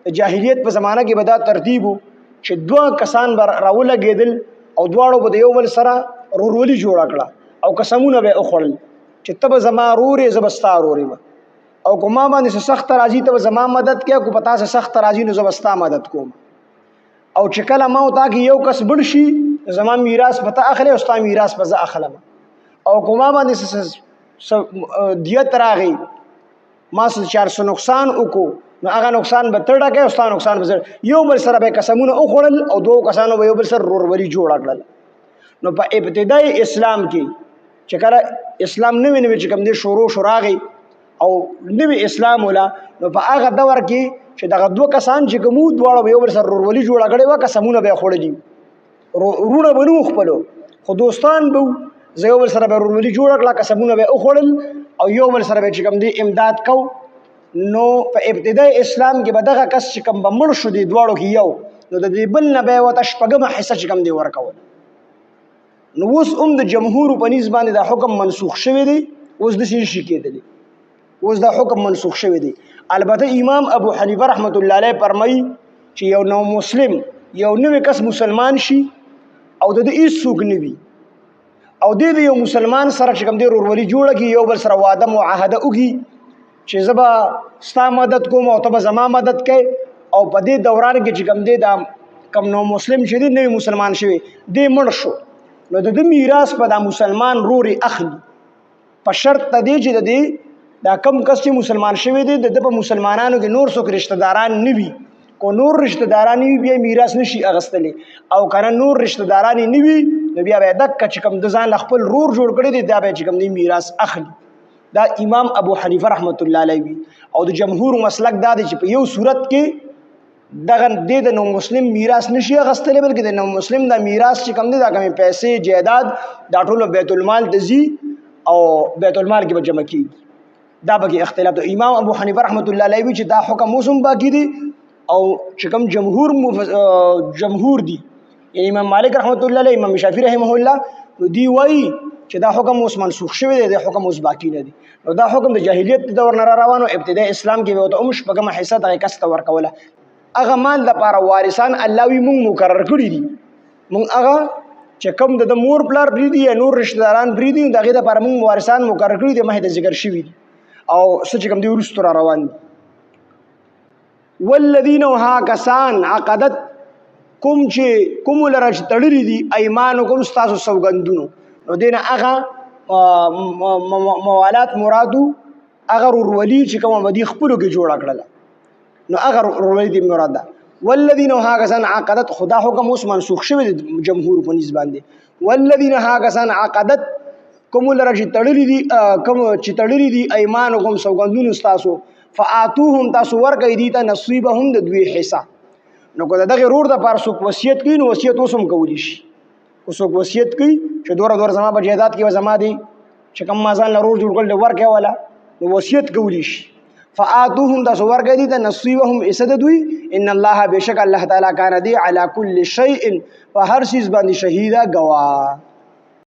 د جاهلیت په زمانه کې به دا ترتیب و چې دوه کسان به راولګېدل او دواړو به د یو بل سره رورولي جوړه کړه او قسمونه به یې وخوړل چې ته به زما رور یې زه به ستا رور یم او که ما باندې څه سخته راځي ته به زما مدد کوې که په تا څه سخته راځي نو زه به ستا مدد کوم او چې کله ما او تا کې یو کس بړ شي زما میراث به ته اخلې او ستا میراث به زه اخلم او که ما باندې دیت راغی ما څه نقصان وکړو نو هغه نقصان به ته ډکې او ستا نقصان به یو بل سره به قسمونه وخوړل او دوه کسانو به یو بل سره رورولي جوړه کړل نو په ابتدایي اسلام کې چې کله اسلام نوی نوی چې کوم دی شروع راغی او نوی اسلام ولا نو په هغه دور کې چې دغه دوه کسان چې کوم دواړه به یو بل سره رورولي جوړه کړي وه قسمونه به یې خوړلي وروڼه به نه خپلو خو دوستان به زه یو بل سره به رورولي جوړه کړه قسمونه به یې وخوړل او یو بل سره به چې کوم دی امداد کو نو په ابتدای اسلام کې به دغه کس چې کوم به مړ شو دی دواړو کې یو نو د دې بل نه به یې ورته شپږمه حصه چې کوم دی ورکول نو اوس هم د جمهورو په نیز باندې دا حکم منسوخ شوی دی اوس داسې نشي کېدلی اوس دا حکم منسوخ شوی دی البته امام ابو حنیفه رحمت الله علیه فرمایي چې یو نو مسلم یو نوی کس مسلمان شي او د دې هېڅوک نه وي او د یو مسلمان سره چې کوم دی رورولي جوړه کړي یو بل سره واده معاهده وکړي چې زه به ستا مدد کوم او ته به زما مدد کوې او په دې دوران کې چې کوم دی دا کوم نو مسلم چې دی نوی مسلمان شوی دی مړ شو نو د دې میراث په دا مسلمان روري اخلي په شرط د دې چې د دې دا کم کس چې مسلمان شوی دی د په مسلمانانو کې نور څوک رشتہ داران نه وي کو نور رشتہ داران وي بیا میراث نشي اغستلی او کنه نور رشتہ داران نه وي نو بیا به دک چې کوم د ځان خپل رور جوړ کړی دی دا به چې کوم دی میراث اخلي دا امام ابو حنیفه رحمت الله علیه او د جمهور مسلک دا دی چې په یو صورت کې دغه د نو مسلم میراث نشي اغستلی بلکې د نو مسلم دا میراث چې کوم دی دا کوم پیسې جیداد دا ټول بیت المال دزي او بیت المال کې به جمع کیږي دا به اختلاف د امام ابو حنیفه رحمت الله علیه چې دا حکم موسم باقی دی او چې کوم جمهور دي یعنی امام مالک رحمت الله علیه امام شافعی رحمه الله دی وایي چې دا حکم اوس منسوخ شوی دی دا حکم اوس باقی نه دی نو دا حکم د جاهلیت دور نه روانو ابتدای اسلام کې به ته اومش پګه حصہ دغه کس ته ورکوله هغه مال د لپاره وارثان الله وی مونږ مقرر کړی دي مونږ هغه چې کوم د مور پلار بری دي یا نور رشتہ داران بری دي دغه د لپاره مونږ وارثان مقرر کړی دي مخه د ذکر شوی دي او څه کوم دی ورستو را روان دي والذین ها کسان عقدت کوم چې کوم لرج تړلی دي ایمانکم تاسو سوګندونو نو دینه هغه موالات مرادو هغه ورولي چې کوم بدی خپلو کې جوړ کړل نو هغه ورولي دي مراد ده والذین ها کسان عقدت خدا حکم اوس منسوخ شوی جمهور په نسبت باندې والذین ها کسان عقدت کوم لرج تړلی دي کوم چې تړلی دي ایمانکم سوګندونو تاسو فآتوهم تاسو ورکړئ دي ته نصیبهم د دوی حصہ نو که دغه رور د پاره څوک وصیت کوي نو وصیت اوس هم کولی شي څوک وصیت کوي چې دوره زما په جیدات کې زما دی چې کوم ما ځان له رور جوړ کړل ورکې والا نو وصیت کولی شي فآتوهم تاسو ورکړئ دي ته نصیبهم حصہ د دوی ان الله بشک الله تعالی کان دی علی کل شیء په هر چیز باندې شهیدا گواه